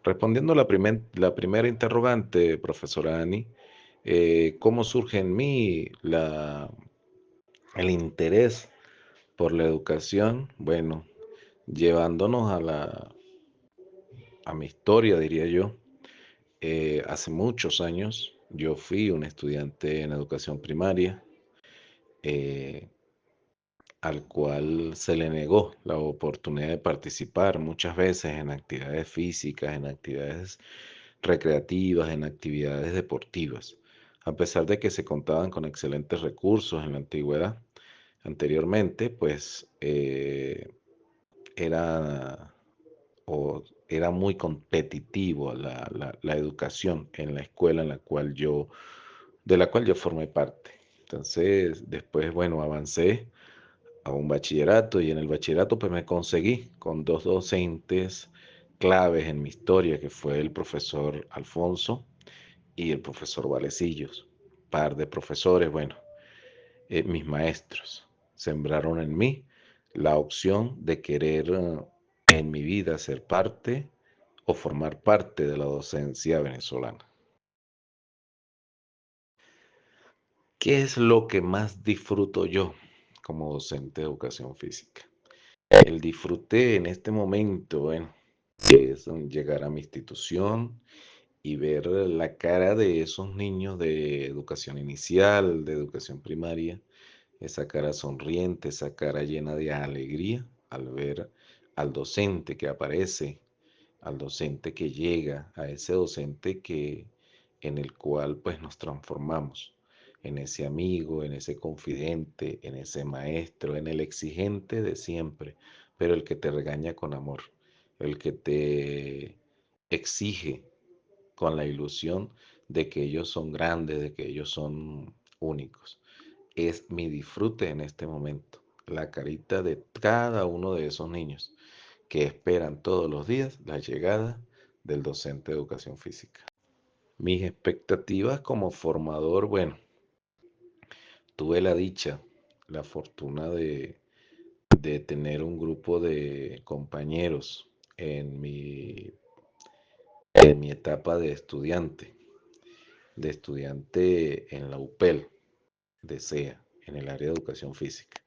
Respondiendo a la primera interrogante, profesora Ani, ¿cómo surge en mí el interés por la educación? Bueno, llevándonos a mi historia, diría yo, hace muchos años yo fui un estudiante en educación primaria, eh, al cual se le negó la oportunidad de participar muchas veces en actividades físicas, en actividades recreativas, en actividades deportivas, a pesar de que se contaban con excelentes recursos en la antigüedad. Anteriormente, pues era, era muy competitivo la educación en la escuela de la cual yo formé parte. Entonces, después, bueno, avancé a un bachillerato y en el bachillerato pues me conseguí con dos docentes claves en mi historia, que fue el profesor Alfonso y el profesor Valecillos. Par de profesores, bueno, mis maestros sembraron en mí la opción de querer en mi vida ser parte o formar parte de la docencia venezolana. ¿Qué es lo que más disfruto yo como docente de educación física? El disfrute en este momento, bueno, es llegar a mi institución y ver la cara de esos niños de educación inicial, de educación primaria, esa cara sonriente, esa cara llena de alegría al ver al docente que aparece, al docente que llega, a ese docente en el cual pues nos transformamos, en ese amigo, en ese confidente, en ese maestro, en el exigente de siempre, pero el que te regaña con amor, el que te exige con la ilusión de que ellos son grandes, de que ellos son únicos. Es mi disfrute en este momento, la carita de cada uno de esos niños que esperan todos los días la llegada del docente de educación física. Mis expectativas como formador, bueno, tuve la dicha, la fortuna de tener un grupo de compañeros en en mi etapa de estudiante en la UPEL de SEA, en el área de educación física.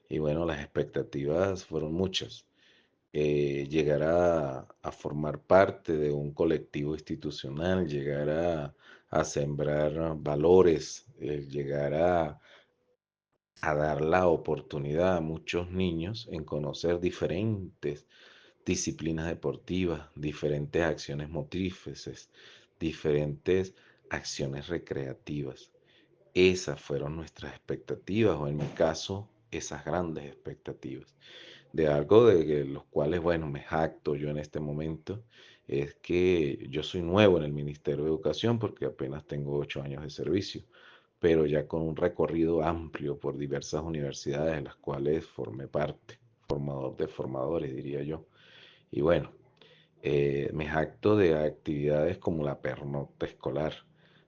Y bueno, las expectativas fueron muchas. Llegar a formar parte de un colectivo institucional, llegar a sembrar valores, llegar a dar la oportunidad a muchos niños en conocer diferentes disciplinas deportivas, diferentes acciones motrices, diferentes acciones recreativas. Esas fueron nuestras expectativas, o en mi caso, esas grandes expectativas. De algo los cuales, bueno, me jacto yo en este momento, es que yo soy nuevo en el Ministerio de Educación porque apenas tengo 8 años de servicio, pero ya con un recorrido amplio por diversas universidades en las cuales formé parte, formador de formadores, diría yo. Y bueno, me jacto de actividades como la pernocta escolar,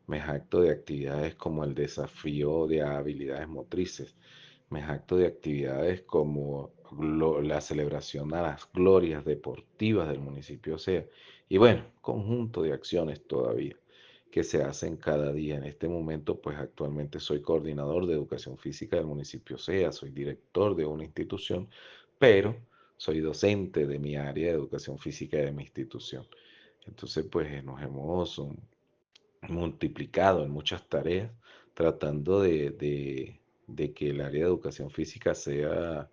me jacto de actividades como el desafío de habilidades motrices, me jacto de actividades como la celebración a las glorias deportivas del municipio SEA. Y bueno, conjunto de acciones todavía que se hacen cada día. En este momento, pues actualmente soy coordinador de educación física del municipio SEA, soy director de una institución, pero soy docente de mi área de educación física de mi institución. Entonces, pues nos hemos multiplicado en muchas tareas tratando de que el área de educación física sea,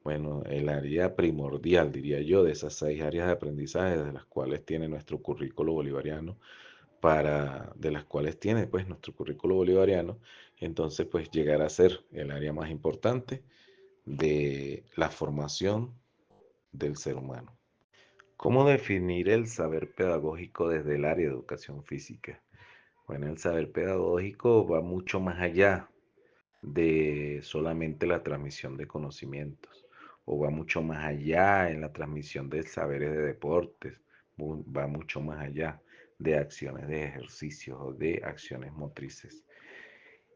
bueno, el área primordial, diría yo, de esas 6 áreas de aprendizaje de las cuales tiene nuestro currículo bolivariano, de las cuales tiene pues nuestro currículo bolivariano, entonces pues llegar a ser el área más importante de la formación del ser humano. ¿Cómo definir el saber pedagógico desde el área de educación física? Bueno, el saber pedagógico va mucho más allá de solamente la transmisión de conocimientos, o va mucho más allá en la transmisión de saberes de deportes, va mucho más allá de acciones de ejercicios o de acciones motrices.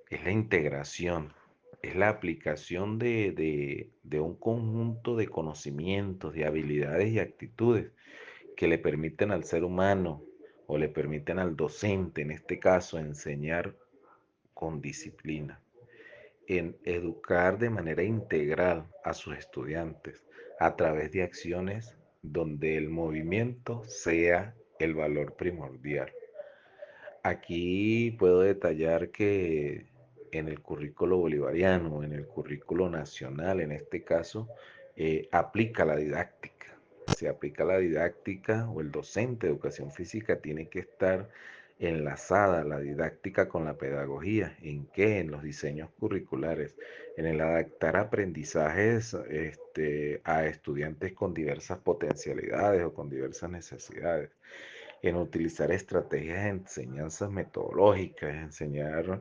Es la integración, es la aplicación de un conjunto de conocimientos, de habilidades y actitudes que le permiten al ser humano o le permiten al docente, en este caso, enseñar con disciplina, en educar de manera integral a sus estudiantes a través de acciones donde el movimiento sea el valor primordial. Aquí puedo detallar que en el currículo bolivariano, en el currículo nacional, en este caso, aplica la didáctica. Se aplica la didáctica o el docente de educación física tiene que estar enlazada la didáctica con la pedagogía. ¿En qué? En los diseños curriculares, en el adaptar aprendizajes a estudiantes con diversas potencialidades o con diversas necesidades, en utilizar estrategias de enseñanzas metodológicas, enseñar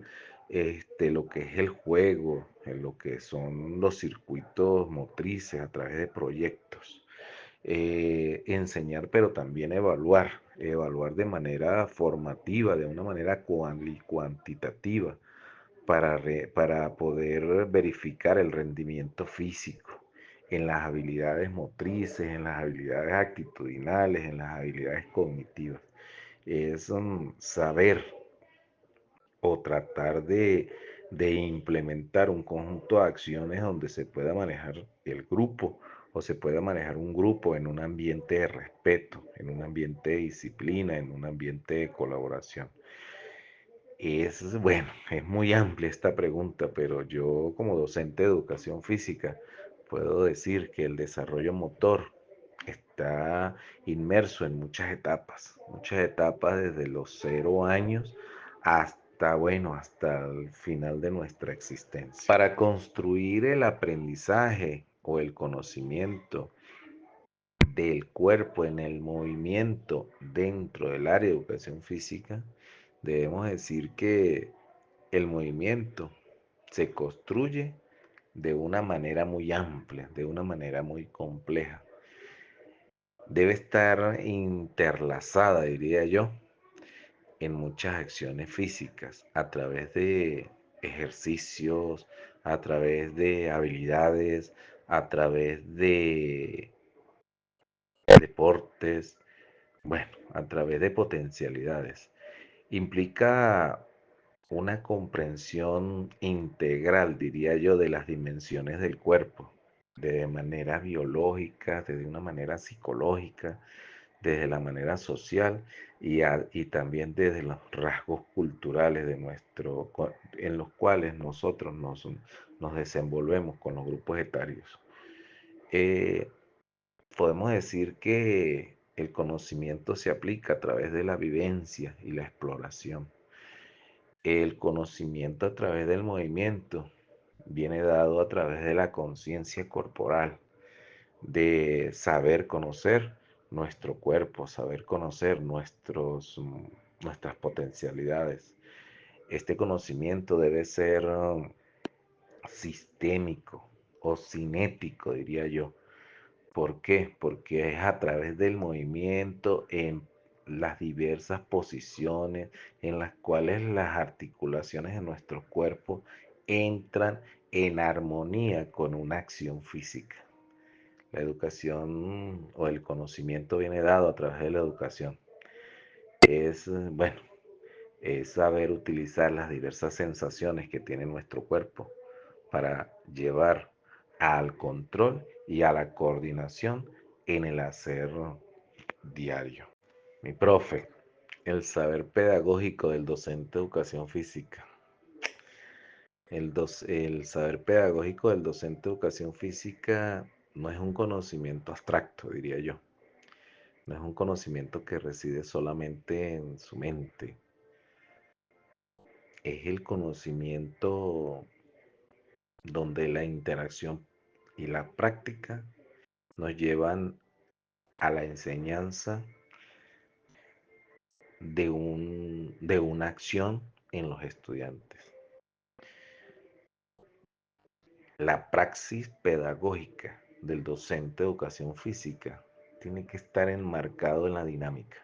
lo que es el juego, en lo que son los circuitos motrices a través de proyectos. Enseñar, pero también evaluar, evaluar de manera formativa, de una manera cuantitativa, para poder verificar el rendimiento físico en las habilidades motrices, en las habilidades actitudinales, en las habilidades cognitivas. Es saber o tratar de implementar un conjunto de acciones donde se pueda manejar el grupo o se pueda manejar un grupo en un ambiente de respeto, en un ambiente de disciplina, en un ambiente de colaboración. Bueno, es muy amplia esta pregunta, pero yo como docente de educación física puedo decir que el desarrollo motor está inmerso en muchas etapas desde los 0 años hasta, bueno, hasta el final de nuestra existencia. Para construir el aprendizaje o el conocimiento del cuerpo en el movimiento dentro del área de educación física, debemos decir que el movimiento se construye de una manera muy amplia, de una manera muy compleja. Debe estar interlazada, diría yo, en muchas acciones físicas, a través de ejercicios, a través de habilidades, a través de deportes, bueno, a través de potencialidades. Implica una comprensión integral, diría yo, de las dimensiones del cuerpo, de manera biológica, de una manera psicológica, desde la manera social y también desde los rasgos culturales en los cuales nosotros nos desenvolvemos con los grupos etarios. Eh, Podemos decir que el conocimiento se aplica a través de la vivencia y la exploración. El conocimiento a través del movimiento viene dado a través de la conciencia corporal, de saber conocer nuestro cuerpo, saber conocer nuestras potencialidades. Este conocimiento debe ser sistémico o cinético, diría yo. ¿Por qué? Porque es a través del movimiento en las diversas posiciones en las cuales las articulaciones de nuestro cuerpo entran en armonía con una acción física. La educación o el conocimiento viene dado a través de la educación. Bueno, es saber utilizar las diversas sensaciones que tiene nuestro cuerpo para llevar al control y a la coordinación en el hacer diario. Mi profe, el saber pedagógico del docente de educación física. El saber pedagógico del docente de educación física no es un conocimiento abstracto, diría yo. No es un conocimiento que reside solamente en su mente. Es el conocimiento donde la interacción y la práctica nos llevan a la enseñanza de una acción en los estudiantes. La praxis pedagógica del docente de educación física tiene que estar enmarcado en la dinámica,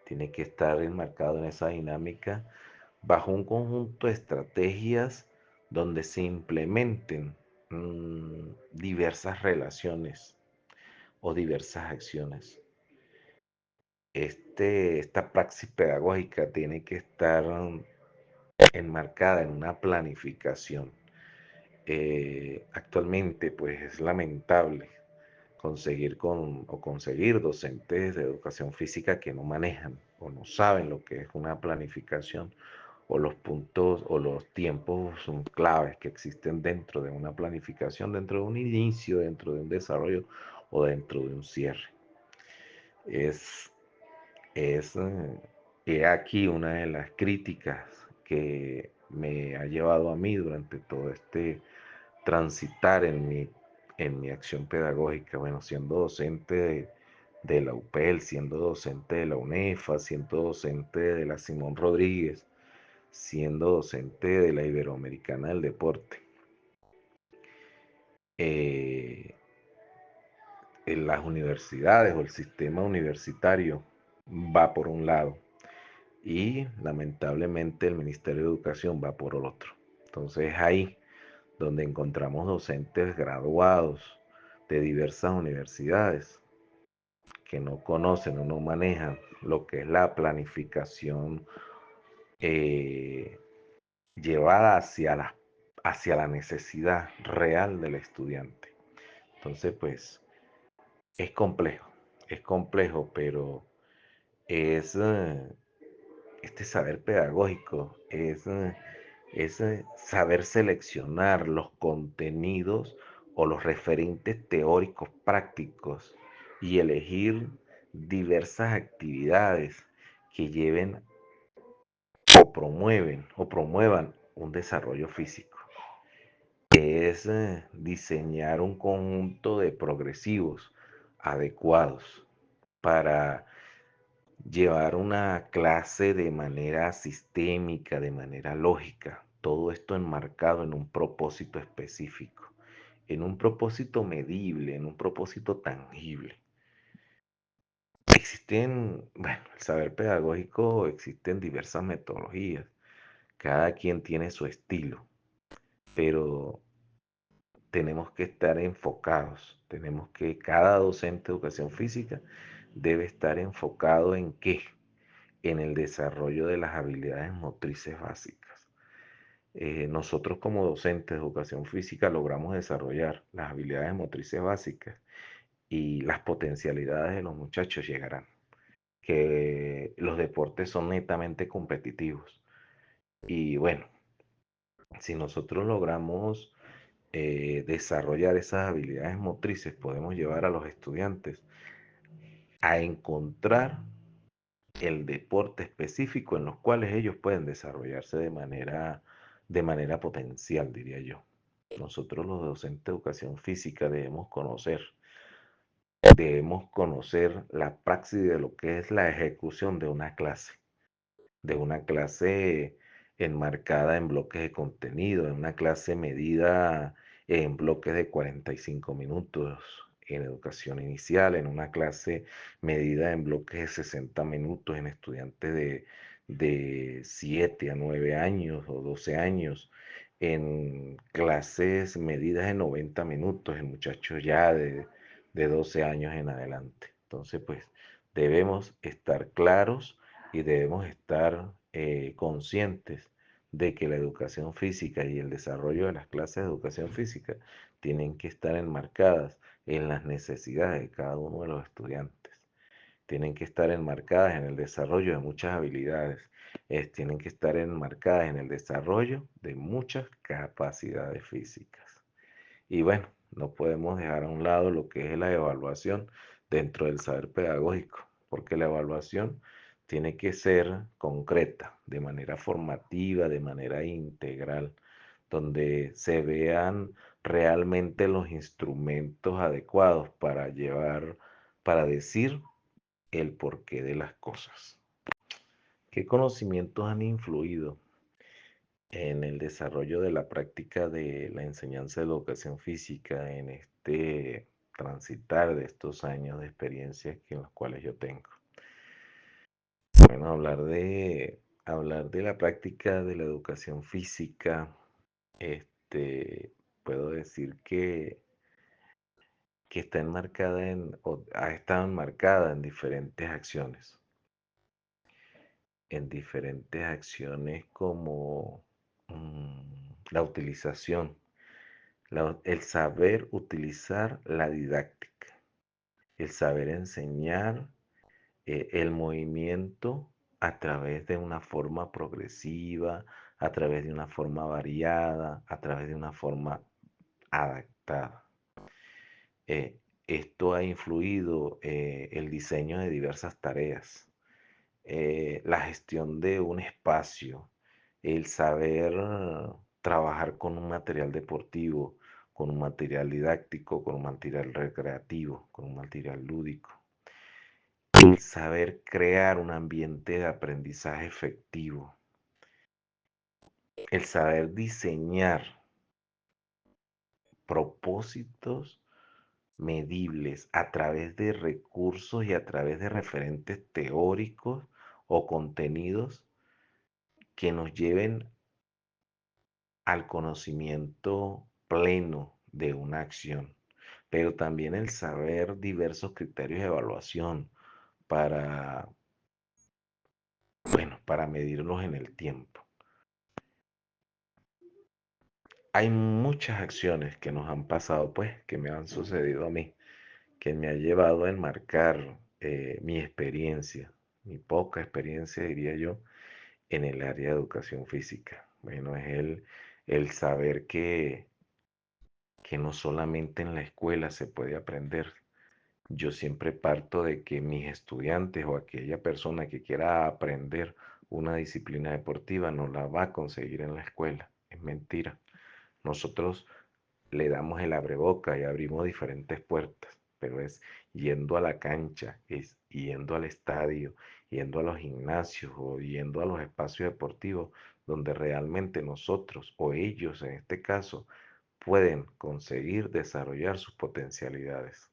tiene que estar enmarcado en esa dinámica bajo un conjunto de estrategias donde se implementen diversas relaciones o diversas acciones. esta praxis pedagógica tiene que estar enmarcada en una planificación. Actualmente, pues es lamentable conseguir docentes de educación física que no manejan o no saben lo que es una planificación o los puntos o los tiempos son claves que existen dentro de una planificación, dentro de un inicio, dentro de un desarrollo o dentro de un cierre. Es, es he aquí una de las críticas que me ha llevado a mí durante todo este transitar en mi acción pedagógica, bueno, siendo docente de la UPEL, siendo docente de la UNEFA, siendo docente de la Simón Rodríguez, siendo docente de la Iberoamericana del Deporte. Eh, en las universidades o el sistema universitario va por un lado y lamentablemente el Ministerio de Educación va por el otro. Entonces ahí donde encontramos docentes graduados de diversas universidades que no conocen o no manejan lo que es la planificación eh, llevada hacia la necesidad real del estudiante. Entonces, pues, es complejo, pero es este saber pedagógico, es saber seleccionar los contenidos o los referentes teóricos prácticos y elegir diversas actividades que lleven o promuevan un desarrollo físico. Es diseñar un conjunto de progresivos adecuados para llevar una clase de manera sistémica, de manera lógica, todo esto enmarcado en un propósito específico, en un propósito medible, en un propósito tangible. Bueno, el saber pedagógico, existen diversas metodologías, cada quien tiene su estilo, pero tenemos que estar enfocados, cada docente de educación física debe estar enfocado en qué, en el desarrollo de las habilidades motrices básicas. Nosotros como docentes de educación física logramos desarrollar las habilidades motrices básicas y las potencialidades de los muchachos llegarán, que los deportes son netamente competitivos. Y bueno, si nosotros logramos desarrollar esas habilidades motrices, podemos llevar a los estudiantes a encontrar el deporte específico en los cuales ellos pueden desarrollarse de manera potencial, diría yo. Nosotros los docentes de educación física debemos conocer la praxis de lo que es la ejecución de una clase enmarcada en bloques de contenido, en una clase medida en bloques de 45 minutos en educación inicial, en una clase medida en bloques de 60 minutos en estudiantes de 7 a 9 años o 12 años, en clases medidas en 90 minutos en muchachos ya de 12 años en adelante. Entonces, pues debemos estar claros y debemos estar conscientes de que la educación física y el desarrollo de las clases de educación física tienen que estar enmarcadas en las necesidades de cada uno de los estudiantes. Tienen que estar enmarcadas en el desarrollo de muchas habilidades. Tienen que estar enmarcadas en el desarrollo de muchas capacidades físicas. Y bueno, no podemos dejar a un lado lo que es la evaluación dentro del saber pedagógico, porque la evaluación tiene que ser concreta, de manera formativa, de manera integral, donde se vean realmente los instrumentos adecuados para decir el porqué de las cosas. ¿Qué conocimientos han influido en el desarrollo de la práctica de la enseñanza de la educación física en este transitar de estos años de experiencia en los cuales yo tengo? Bueno, hablar de la práctica de la educación física, puedo decir que está enmarcada o ha estado enmarcada en diferentes acciones. en diferentes acciones como la utilización, el saber utilizar la didáctica, el saber enseñar, el movimiento a través de una forma progresiva, a través de una forma variada, a través de una forma adaptada. Eh, Esto ha influido el diseño de diversas tareas, la gestión de un espacio, el saber trabajar con un material deportivo, con un material didáctico, con un material recreativo, con un material lúdico. El saber crear un ambiente de aprendizaje efectivo, el saber diseñar propósitos medibles a través de recursos y a través de referentes teóricos o contenidos que nos lleven al conocimiento pleno de una acción, pero también el saber diversos criterios de evaluación para, bueno, para medirlos en el tiempo. Hay muchas acciones que nos han pasado, pues, que me han sucedido a mí, que me ha llevado a enmarcar mi experiencia, mi poca experiencia, diría yo, en el área de educación física. Bueno, es el saber que no solamente en la escuela se puede aprender. Yo siempre parto de que mis estudiantes o aquella persona que quiera aprender una disciplina deportiva no la va a conseguir en la escuela. Es mentira. Nosotros le damos el abreboca y abrimos diferentes puertas, pero es yendo a la cancha, es yendo al estadio, yendo a los gimnasios o yendo a los espacios deportivos donde realmente nosotros o ellos en este caso pueden conseguir desarrollar sus potencialidades.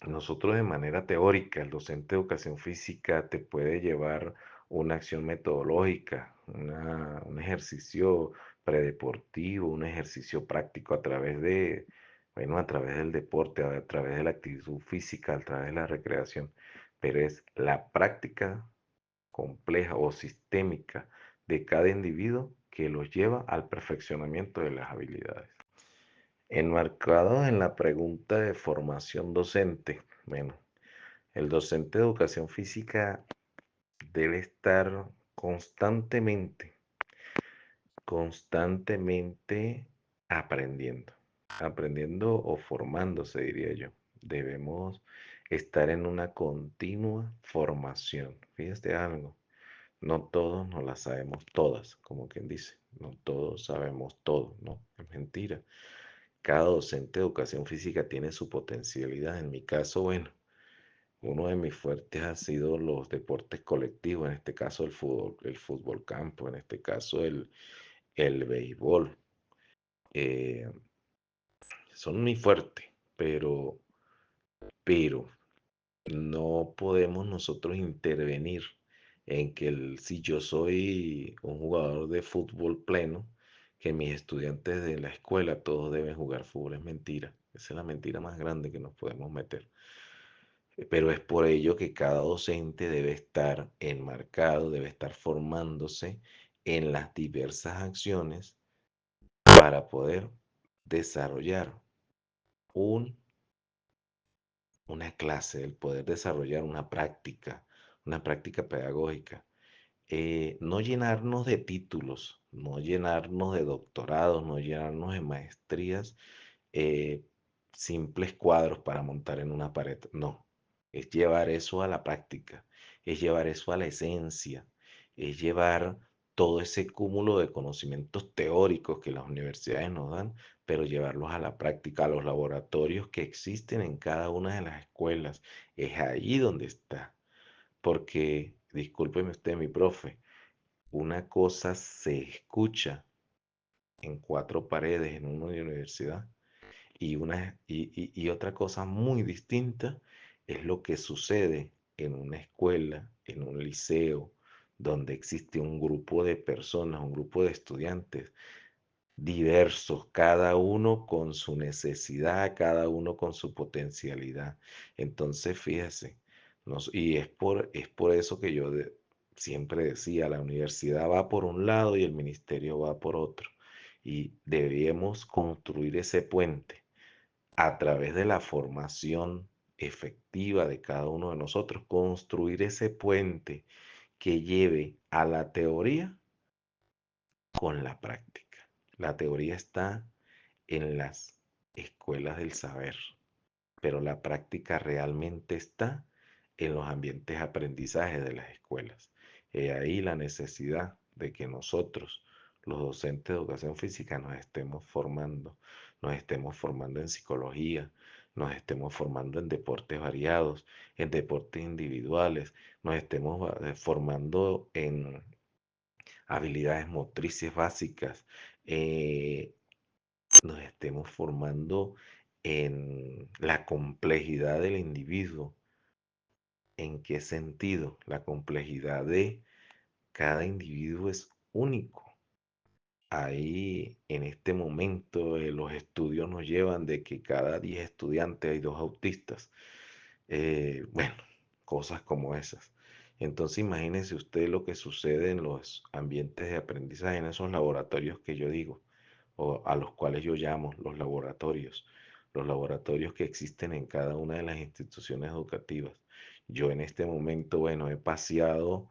Nosotros de manera teórica, el docente de educación física te puede llevar una acción metodológica, un ejercicio predeportivo, un ejercicio práctico a través de, bueno, a través del deporte, a través de la actividad física, a través de la recreación, pero es la práctica compleja o sistémica de cada individuo que los lleva al perfeccionamiento de las habilidades. Enmarcado en la pregunta de formación docente, bueno, el docente de educación física debe estar constantemente aprendiendo, aprendiendo o formándose, diría yo. Debemos estar en una continua formación. Fíjate algo, no todos nos las sabemos todas, como quien dice, no todos sabemos todo, ¿no? Es mentira. Cada docente de educación física tiene su potencialidad. En mi caso, bueno, uno de mis fuertes ha sido los deportes colectivos, en este caso el fútbol campo, en este caso el béisbol. Eh, Son muy fuertes, pero no podemos nosotros intervenir en que si yo soy un jugador de fútbol pleno, que mis estudiantes de la escuela todos deben jugar fútbol. Es mentira. Esa es la mentira más grande que nos podemos meter. Pero es por ello que cada docente debe estar enmarcado, debe estar formándose en las diversas acciones para poder desarrollar un, una clase, el poder desarrollar una práctica pedagógica. No llenarnos de títulos, no llenarnos de doctorados, no llenarnos de maestrías, eh, simples cuadros para montar en una pared. No, es llevar eso a la práctica, es llevar eso a la esencia, es llevar todo ese cúmulo de conocimientos teóricos que las universidades nos dan, pero llevarlos a la práctica, a los laboratorios que existen en cada una de las escuelas. Es ahí donde está. Porque, discúlpeme usted, mi profe, una cosa se escucha en cuatro paredes en una universidad y otra cosa muy distinta es lo que sucede en una escuela, en un liceo, donde existe un grupo de personas, un grupo de estudiantes diversos, cada uno con su necesidad, cada uno con su potencialidad. Entonces, fíjese, y es por eso que yo siempre decía, la universidad va por un lado y el ministerio va por otro. Y debemos construir ese puente a través de la formación efectiva de cada uno de nosotros, construir ese puente que lleve a la teoría con la práctica. La teoría está en las escuelas del saber, pero la práctica realmente está en los ambientes de aprendizaje de las escuelas. Y ahí la necesidad de que nosotros, los docentes de educación física, nos estemos formando en psicología, nos estemos formando en deportes variados, en deportes individuales, nos estemos formando en habilidades motrices básicas, eh, nos estemos formando en la complejidad del individuo. ¿En qué sentido? La complejidad de cada individuo es único. Ahí, en este momento, los estudios nos llevan de que cada 10 estudiantes hay 2 autistas. Bueno, cosas como esas. Entonces, imagínese usted lo que sucede en los ambientes de aprendizaje, en esos laboratorios que yo digo, o a los cuales yo llamo los laboratorios que existen en cada una de las instituciones educativas. Yo en este momento, bueno, he paseado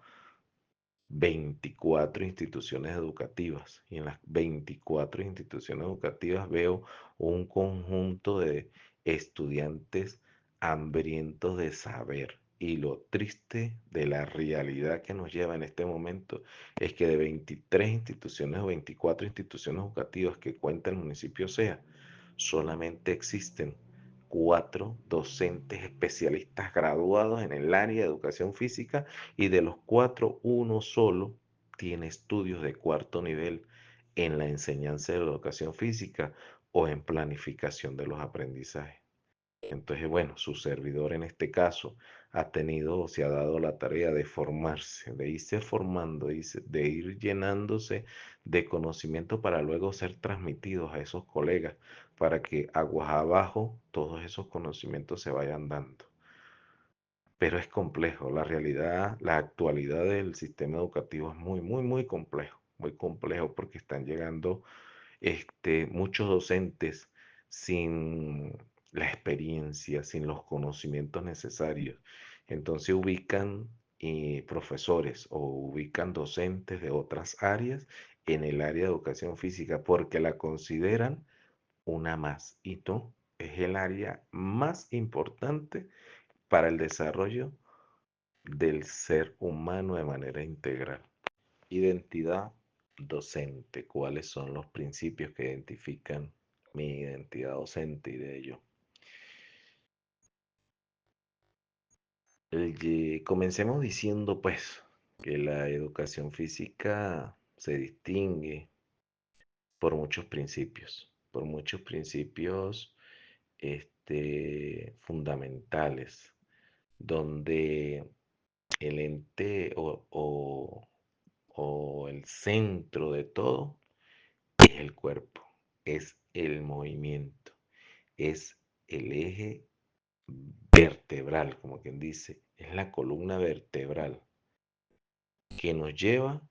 24 instituciones educativas y en las 24 instituciones educativas veo un conjunto de estudiantes hambrientos de saber. Y lo triste de la realidad que nos lleva en este momento es que de 23 instituciones o 24 instituciones educativas que cuenta el municipio SEA, solamente existen 4 docentes especialistas graduados en el área de educación física y de los 4, uno solo tiene estudios de cuarto nivel en la enseñanza de la educación física o en planificación de los aprendizajes. Entonces, bueno, su servidor en este caso ha tenido o se ha dado la tarea de formarse, de irse formando, de ir llenándose de conocimiento para luego ser transmitidos a esos colegas, para que aguas abajo todos esos conocimientos se vayan dando. Pero es complejo, la realidad, la actualidad del sistema educativo es muy, muy, muy complejo porque están llegando muchos docentes sin la experiencia, sin los conocimientos necesarios. Entonces ubican profesores o ubican docentes de otras áreas en el área de educación física porque la consideran una más. Y no, es el área más importante para el desarrollo del ser humano de manera integral. Identidad docente. ¿Cuáles son los principios que identifican mi identidad docente y de ello? Comencemos diciendo pues que la educación física se distingue por muchos principios fundamentales, donde el ente o el centro de todo es el cuerpo, es el movimiento, es el eje vertebral, como quien dice, es la columna vertebral que nos lleva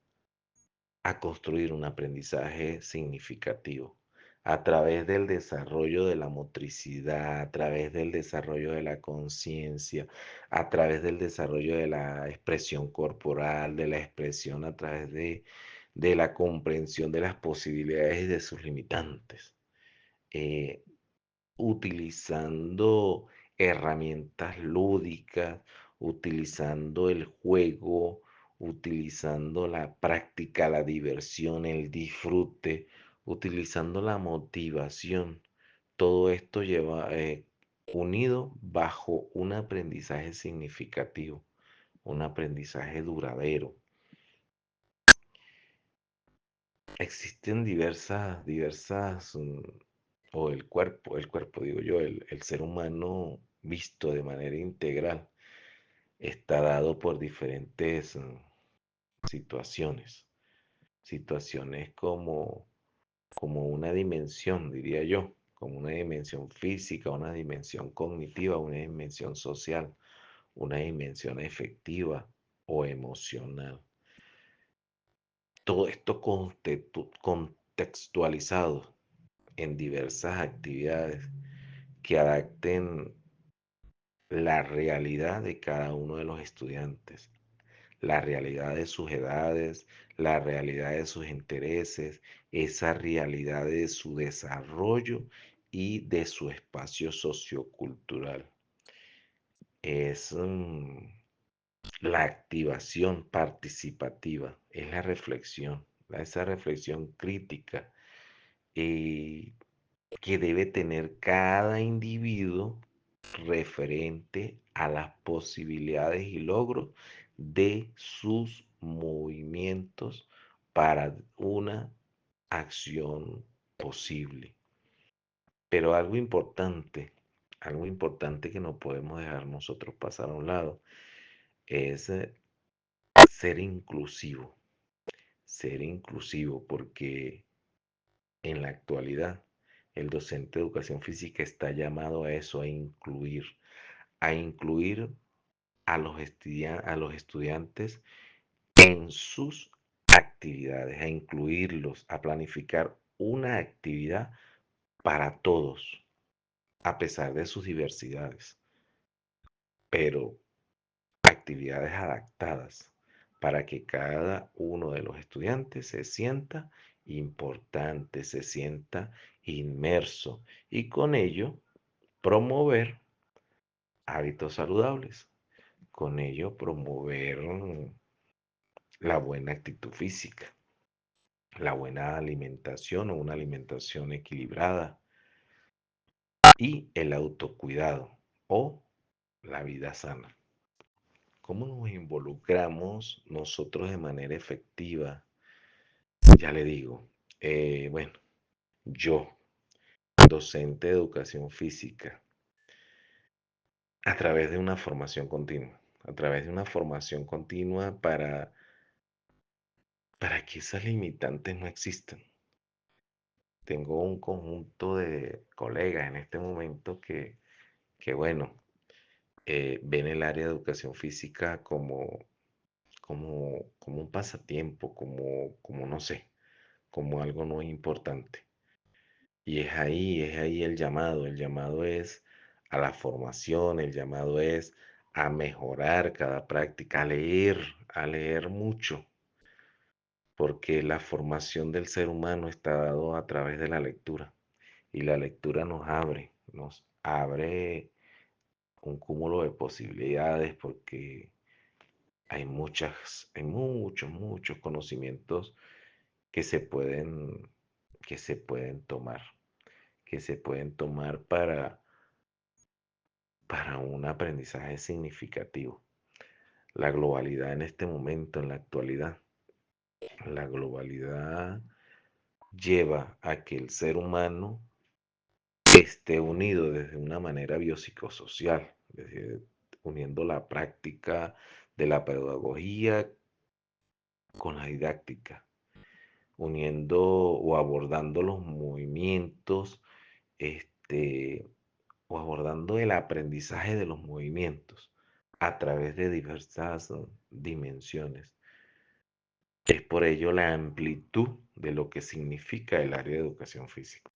a construir un aprendizaje significativo a través del desarrollo de la motricidad, a través del desarrollo de la conciencia, a través del desarrollo de la expresión corporal, de la expresión a través de la comprensión de las posibilidades y de sus limitantes. Eh, Utilizando herramientas lúdicas, utilizando el juego, utilizando la práctica, la diversión, el disfrute, utilizando la motivación. Todo esto lleva unido bajo un aprendizaje significativo, un aprendizaje duradero. Existen o el cuerpo digo yo, el ser humano visto de manera integral está dado por diferentes situaciones, situaciones como una dimensión, diría yo, como una dimensión física, una dimensión cognitiva, una dimensión social, una dimensión efectiva. o emocional. Todo esto contextualizado en diversas actividades que adapten la realidad de cada uno de los estudiantes, la realidad de sus edades, la realidad de sus intereses, esa realidad de su desarrollo y de su espacio sociocultural. Es la activación participativa, es la reflexión, esa reflexión crítica eh, que debe tener cada individuo referente a las posibilidades y logros de sus movimientos para una acción posible. Pero algo importante que no podemos dejar nosotros pasar a un lado es ser ser inclusivo, porque en la actualidad el docente de educación física está llamado a eso, a incluir a los estudiantes en sus actividades, a incluirlos, a planificar una actividad para todos, a pesar de sus diversidades, pero actividades adaptadas para que cada uno de los estudiantes se sienta importante, se sienta inmerso y con ello promover hábitos saludables, con ello promover la buena actitud física, la buena alimentación o una alimentación equilibrada y el autocuidado o la vida sana. ¿Cómo nos involucramos nosotros de manera efectiva? Ya le digo, bueno, yo, docente de educación física, a través de una formación continua, a través de una formación continua para que esas limitantes no existan. Tengo un conjunto de colegas en este momento que bueno, ven el área de educación física como un pasatiempo, como no sé, como algo no importante. Y es ahí el llamado es a la formación, el llamado es a mejorar cada práctica, a leer mucho, porque la formación del ser humano está dado a través de la lectura y la lectura nos abre un cúmulo de posibilidades porque hay muchos conocimientos que se pueden, que se pueden tomar, que se pueden tomar para un aprendizaje significativo. La globalidad en este momento, en la actualidad, la globalidad lleva a que el ser humano esté unido desde una manera biopsicosocial, uniendo la práctica de la pedagogía con la didáctica, uniendo o abordando los movimientos, este, o abordando el aprendizaje de los movimientos a través de diversas dimensiones. Es por ello la amplitud de lo que significa el área de educación física.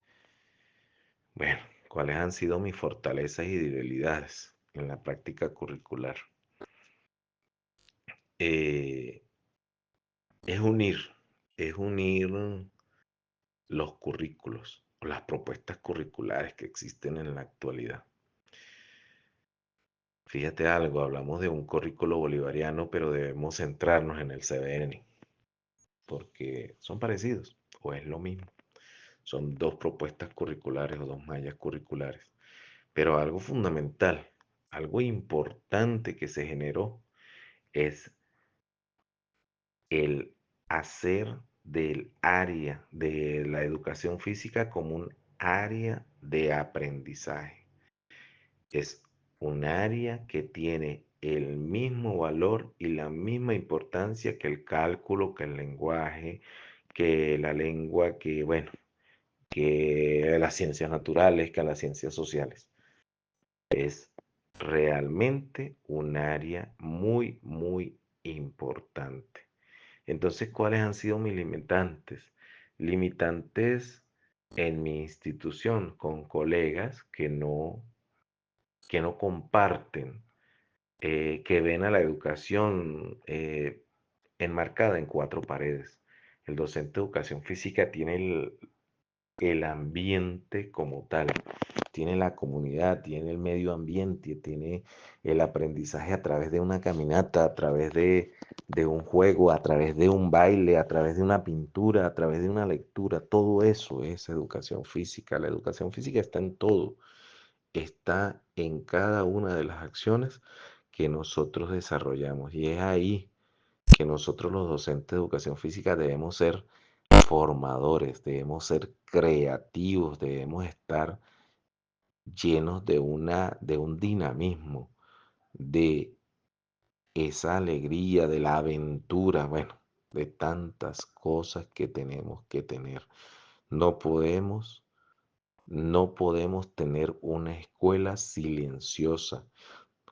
Bueno, ¿cuáles han sido mis fortalezas y debilidades en la práctica curricular? Eh, es unir, es unir los currículos o las propuestas curriculares que existen en la actualidad. Fíjate algo, hablamos de un currículo bolivariano, pero debemos centrarnos en el CBN, porque son parecidos o es lo mismo. Son dos propuestas curriculares o dos mallas curriculares. Pero algo fundamental, algo importante que se generó es el hacer del área de la educación física como un área de aprendizaje. Es un área que tiene el mismo valor y la misma importancia que el cálculo, que el lenguaje, que la lengua, que bueno, que las ciencias naturales, que las ciencias sociales. Es realmente un área muy importante. Entonces, ¿cuáles han sido mis limitantes? Limitantes en mi institución con colegas que no comparten, que ven a la educación enmarcada en cuatro paredes. El docente de educación física tiene el ambiente como tal, tiene la comunidad, tiene el medio ambiente, tiene el aprendizaje a través de una caminata, a través de un juego, a través de un baile, a través de una pintura, a través de una lectura. Todo eso es educación física. La educación física está en todo, está en cada una de las acciones que nosotros desarrollamos. Y es ahí que nosotros los docentes de educación física debemos ser formadores, debemos ser creativos, debemos estar llenos de un dinamismo, de esa alegría, de la aventura, bueno, de tantas cosas que tenemos que tener. No podemos, no podemos tener una escuela silenciosa.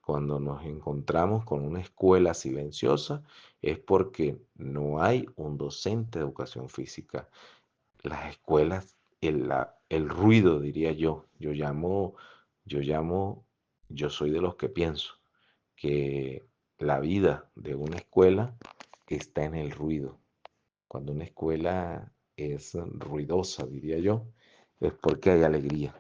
Cuando nos encontramos con una escuela silenciosa es porque no hay un docente de educación física. Las escuelas, el ruido, diría yo. Yo llamo, yo soy de los que pienso que la vida de una escuela está en el ruido. Cuando una escuela es ruidosa, diría yo, es porque hay alegría,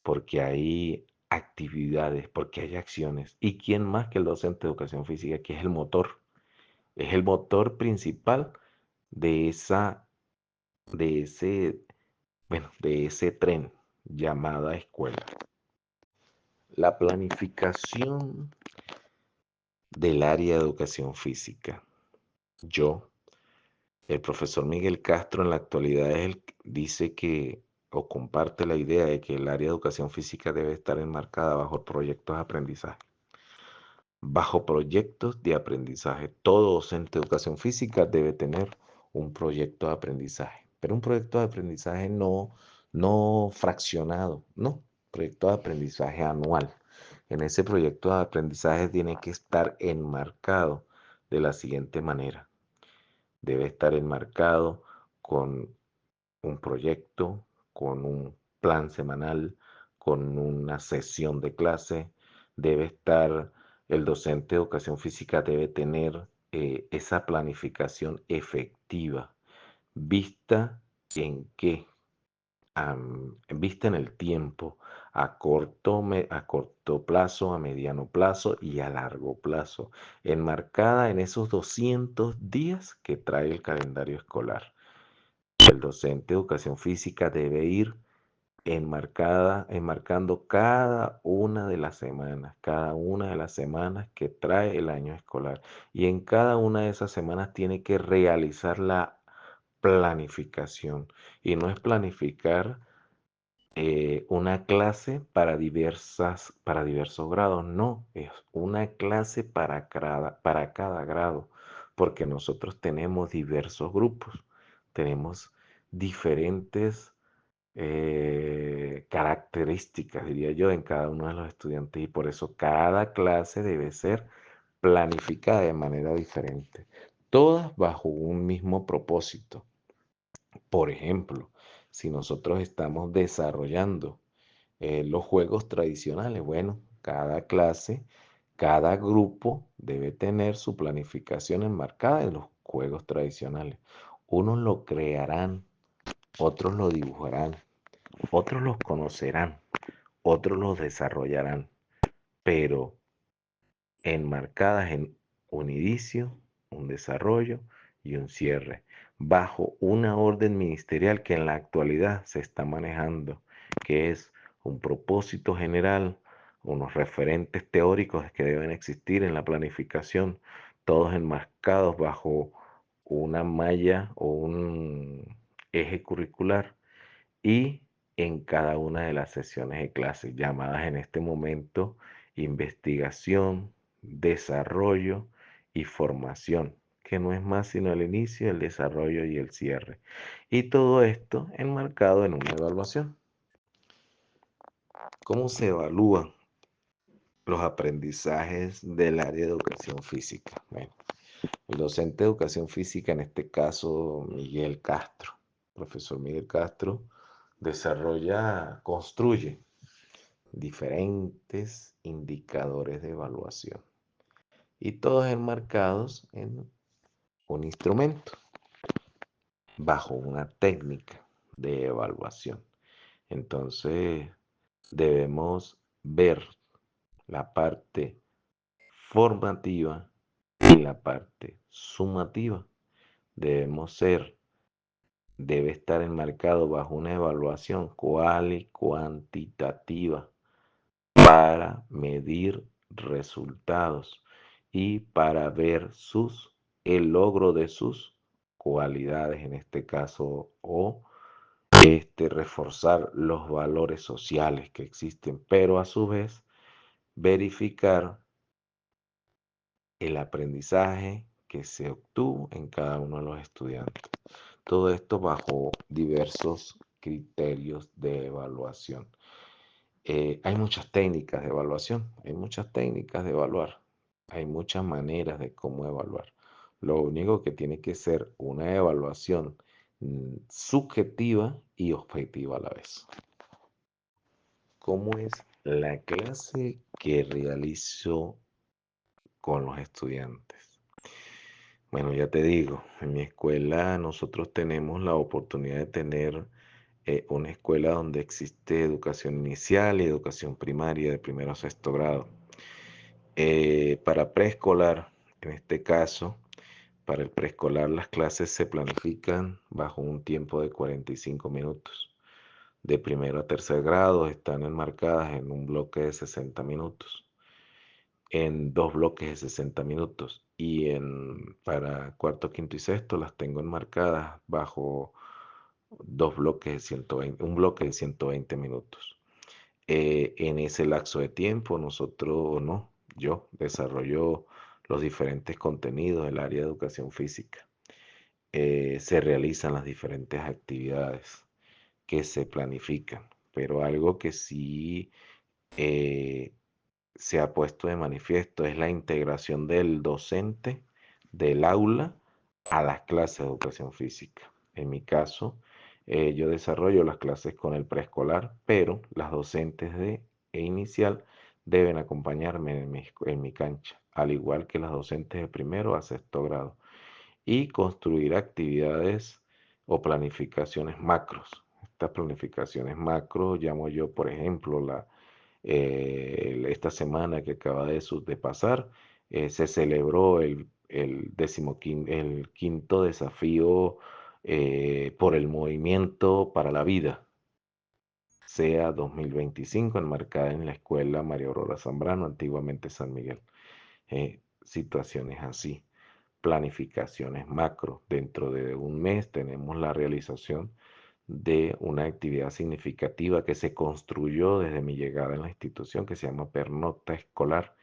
porque hay actividades, porque hay acciones. ¿Y quién más que el docente de educación física, que es el motor? Es el motor principal de de ese, de ese tren llamada escuela. La planificación del área de educación física. Yo, el profesor Miguel Castro en la actualidad dice que o comparte la idea de que el área de educación física debe estar enmarcada bajo proyectos de aprendizaje. Bajo proyectos de aprendizaje. Todo docente de educación física debe tener un proyecto de aprendizaje, pero un proyecto de aprendizaje no fraccionado, no, proyecto de aprendizaje anual. En ese proyecto de aprendizaje tiene que estar enmarcado de la siguiente manera. Debe estar enmarcado con un proyecto, con un plan semanal, con una sesión de clase. Debe estar, el docente de educación física debe tener esa planificación efectiva, vista en qué, vista en el tiempo, a corto plazo, a mediano plazo y a largo plazo, enmarcada en esos 200 días que trae el calendario escolar. El docente de educación física debe ir enmarcando cada una de las semanas que trae el año escolar. Y en cada una de esas semanas tiene que realizar la planificación. Y no es planificar una clase para diversos grados, no, es una clase para cada grado, porque nosotros tenemos diversos grupos, tenemos diferentes características, diría yo, en cada uno de los estudiantes y por eso cada clase debe ser planificada de manera diferente, todas bajo un mismo propósito. Por ejemplo, si nosotros estamos desarrollando los juegos tradicionales, bueno, cada clase, cada grupo debe tener su planificación enmarcada en los juegos tradicionales. Unos lo crearán, otros lo dibujarán, otros los conocerán, otros los desarrollarán, pero enmarcadas en un inicio, un desarrollo y un cierre, bajo una orden ministerial que en la actualidad se está manejando, que es un propósito general, unos referentes teóricos que deben existir en la planificación, todos enmarcados bajo una malla o un eje curricular y en cada una de las sesiones de clase, llamadas en este momento investigación, desarrollo y formación, que no es más sino el inicio, el desarrollo y el cierre. Y todo esto enmarcado en una evaluación. ¿Cómo se evalúan los aprendizajes del área de educación física? Bueno, El docente de educación física, en este caso Miguel Castro, profesor Miguel Castro, construye diferentes indicadores de evaluación y todos enmarcados en un instrumento bajo una técnica de evaluación. Entonces, debemos ver la parte formativa y la parte sumativa. Debemos ser, debe estar enmarcado bajo una evaluación cual y cuantitativa para medir resultados y para ver el logro de sus cualidades en este caso o reforzar los valores sociales que existen, pero a su vez verificar el aprendizaje que se obtuvo en cada uno de los estudiantes. Todo esto bajo diversos criterios de evaluación. Hay muchas técnicas de evaluación, hay muchas técnicas de evaluar, hay muchas maneras de cómo evaluar. Lo único que tiene que ser una evaluación subjetiva y objetiva a la vez. ¿Cómo es la clase que realizo con los estudiantes? Bueno, ya te digo, en mi escuela nosotros tenemos la oportunidad de tener una escuela donde existe educación inicial y educación primaria de primero a sexto grado. Para preescolar, en este caso, para el preescolar las clases se planifican bajo un tiempo de 45 minutos. De primero a tercer grado están enmarcadas en un bloque de 60 minutos, en dos bloques de 60 minutos. Y para cuarto, quinto y sexto las tengo enmarcadas bajo dos bloques de 120, un bloque de 120 minutos. En ese lapso de tiempo yo desarrollo los diferentes contenidos del área de educación física. Se realizan las diferentes actividades que se planifican, pero algo que sí eh, se ha puesto de manifiesto es la integración del docente del aula a las clases de educación física. En mi caso, yo desarrollo las clases con el preescolar, pero las docentes e inicial deben acompañarme en mi cancha, al igual que las docentes de primero a sexto grado, y construir actividades o planificaciones macros. Estas planificaciones macros llamo yo, por ejemplo, esta semana que acaba de pasar, se celebró el quinto desafío por el movimiento para la vida, SEA 2025, enmarcada en la escuela María Aurora Zambrano, antiguamente San Miguel. Situaciones así, planificaciones macro. Dentro de un mes tenemos la realización de una actividad significativa que se construyó desde mi llegada en la institución, que se llama pernocta escolar,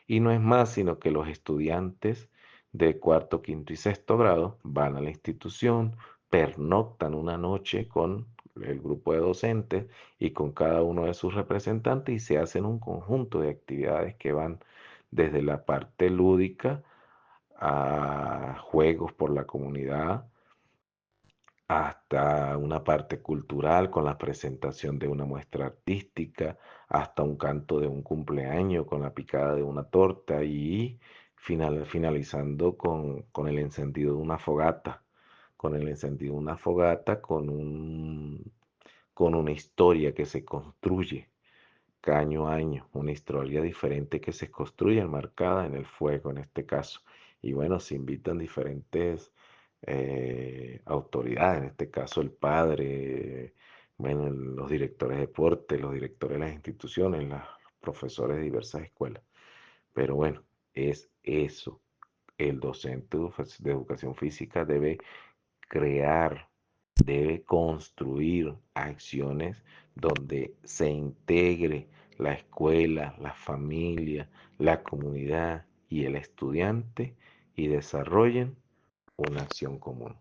y no es más sino que los estudiantes de cuarto, quinto y sexto grado van a la institución, pernoctan una noche con el grupo de docentes y con cada uno de sus representantes, y se hacen un conjunto de actividades que van desde la parte lúdica a juegos por la comunidad, hasta una parte cultural con la presentación de una muestra artística, hasta un canto de un cumpleaños con la picada de una torta y finalizando con el encendido de una fogata, con el encendido de una fogata con una historia que se construye año a año, una historia diferente que se construye enmarcada en el fuego en este caso. Y bueno, se invitan diferentes autoridades, en este caso el padre, bueno, los directores de deporte, los directores de las instituciones, los profesores de diversas escuelas. Pero bueno, es eso. El docente de educación física debe crear, debe construir acciones donde se integre la escuela, la familia, la comunidad y el estudiante y desarrollen una acción común.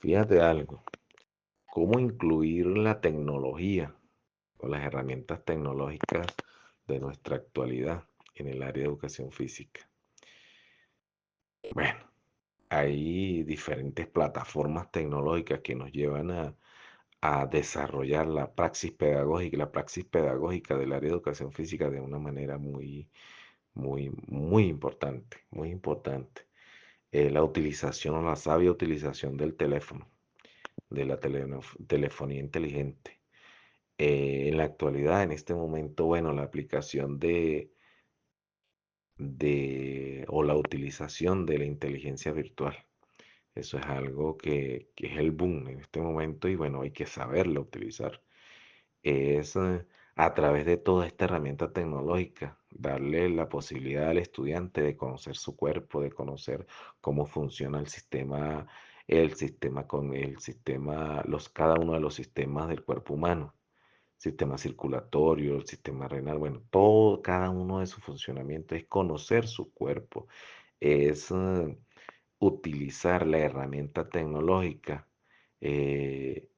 Fíjate algo, cómo incluir la tecnología o las herramientas tecnológicas de nuestra actualidad en el área de educación física. Bueno, hay diferentes plataformas tecnológicas que nos llevan a desarrollar la praxis pedagógica del área de educación física de una manera muy importante, muy importante. La utilización o la sabia utilización del teléfono, de la telefonía inteligente. En la actualidad, en este momento, bueno, la aplicación o la utilización de la inteligencia virtual. Eso es algo que es el boom en este momento y bueno, hay que saberlo utilizar. Es a través de toda esta herramienta tecnológica, darle la posibilidad al estudiante de conocer su cuerpo, de conocer cómo funciona cada uno de los sistemas del cuerpo humano, sistema circulatorio, el sistema renal, bueno, todo, cada uno de su funcionamiento es conocer su cuerpo, es utilizar la herramienta tecnológica, eh,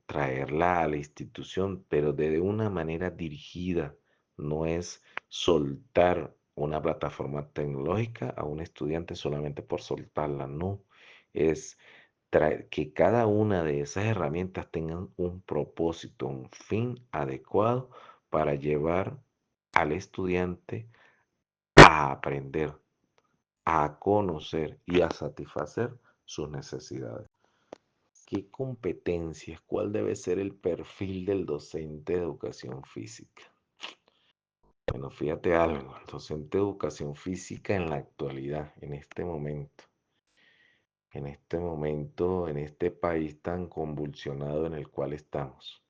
traerla a la institución, pero de una manera dirigida. No es soltar una plataforma tecnológica a un estudiante solamente por soltarla, no. Es que cada una de esas herramientas tengan un propósito, un fin adecuado para llevar al estudiante a aprender, a conocer y a satisfacer sus necesidades. ¿Qué competencias? ¿Cuál debe ser el perfil del docente de educación física? Bueno, fíjate algo, el docente de educación física en la actualidad, en este país tan convulsionado en el cual estamos,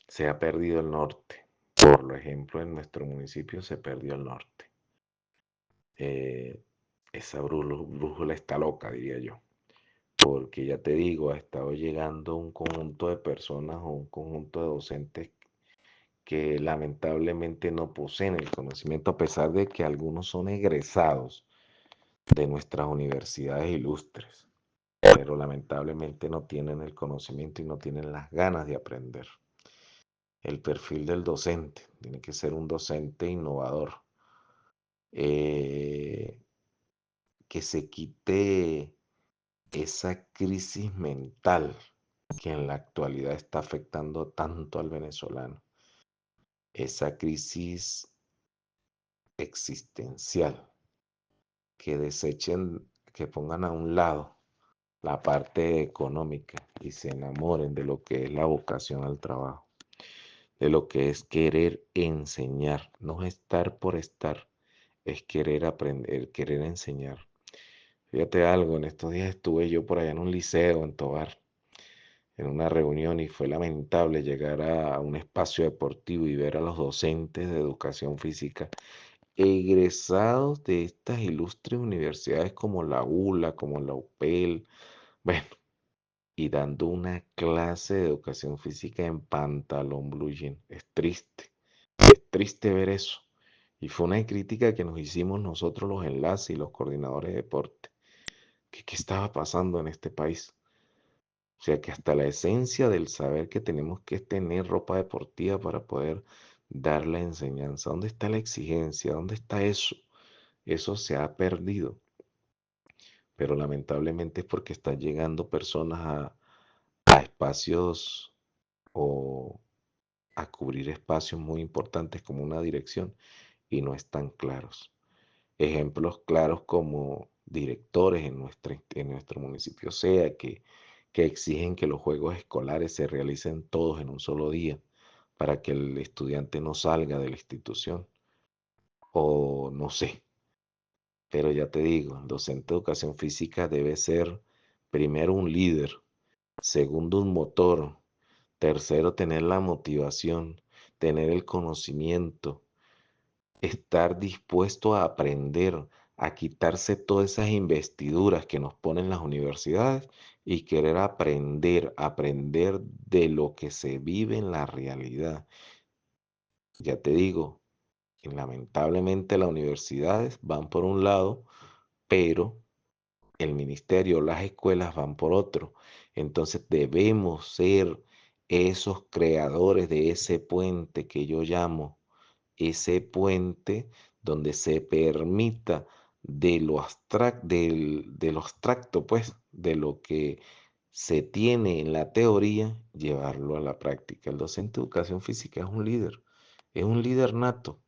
se ha perdido el norte. Por ejemplo, en nuestro municipio se perdió el norte. Eh, esa brújula está loca, diría yo. Porque ya te digo, ha estado llegando un conjunto de personas o un conjunto de docentes que lamentablemente no poseen el conocimiento, a pesar de que algunos son egresados de nuestras universidades ilustres, pero lamentablemente no tienen el conocimiento y no tienen las ganas de aprender. El perfil del docente tiene que ser un docente innovador, eh, que se quite esa crisis mental que en la actualidad está afectando tanto al venezolano, esa crisis existencial, que desechen, que pongan a un lado la parte económica y se enamoren de lo que es la vocación al trabajo, de lo que es querer enseñar, no es estar por estar, es querer aprender, querer enseñar. Fíjate algo, en estos días estuve yo por allá en un liceo en Tobar, en una reunión y fue lamentable llegar a un espacio deportivo y ver a los docentes de educación física egresados de estas ilustres universidades como la ULA, como la UPEL, bueno, y dando una clase de educación física en pantalón blue jean. Es triste ver eso. Y fue una crítica que nos hicimos nosotros los enlaces y los coordinadores de deporte. ¿Qué estaba pasando en este país? O sea que hasta la esencia del saber que tenemos que es tener ropa deportiva para poder dar la enseñanza. ¿Dónde está la exigencia? ¿Dónde está eso? Eso se ha perdido. Pero lamentablemente es porque están llegando personas a espacios o a cubrir espacios muy importantes como una dirección y no están claros. Ejemplos claros como directores en nuestro municipio SEA que exigen que los juegos escolares se realicen todos en un solo día para que el estudiante no salga de la institución. O no sé, pero ya te digo, el docente de educación física debe ser primero un líder, segundo un motor, tercero tener la motivación, tener el conocimiento, estar dispuesto a aprender, a quitarse todas esas investiduras que nos ponen las universidades y querer aprender, aprender de lo que se vive en la realidad. Ya te digo, lamentablemente las universidades van por un lado, pero el ministerio, las escuelas van por otro. Entonces debemos ser esos creadores de ese puente que yo llamo, ese puente donde se permita de lo abstracto, pues, de lo que se tiene en la teoría, llevarlo a la práctica. El docente de educación física es un líder nato,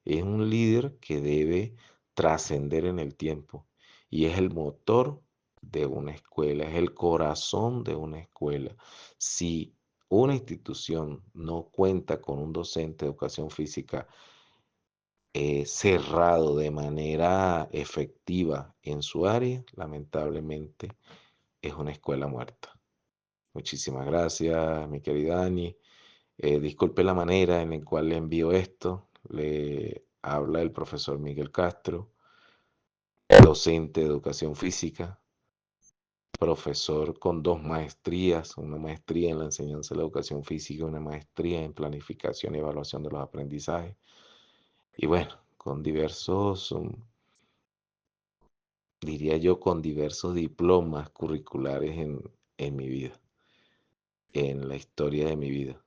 es un líder que debe trascender en el tiempo y es el motor de una escuela, es el corazón de una escuela. Si una institución no cuenta con un docente de educación física cerrado de manera efectiva en su área, lamentablemente es una escuela muerta. Muchísimas gracias, mi querida Dani. Disculpe la manera en la cual le envío esto. Le habla el profesor Miguel Castro, docente de educación física, profesor con dos maestrías, una maestría en la enseñanza de la educación física y una maestría en planificación y evaluación de los aprendizajes. Y bueno, con diversos, diría yo, con diversos diplomas curriculares en mi vida, en la historia de mi vida.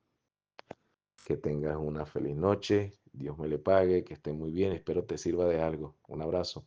Que tengas una feliz noche, Dios me le pague, que esté muy bien, espero te sirva de algo. Un abrazo.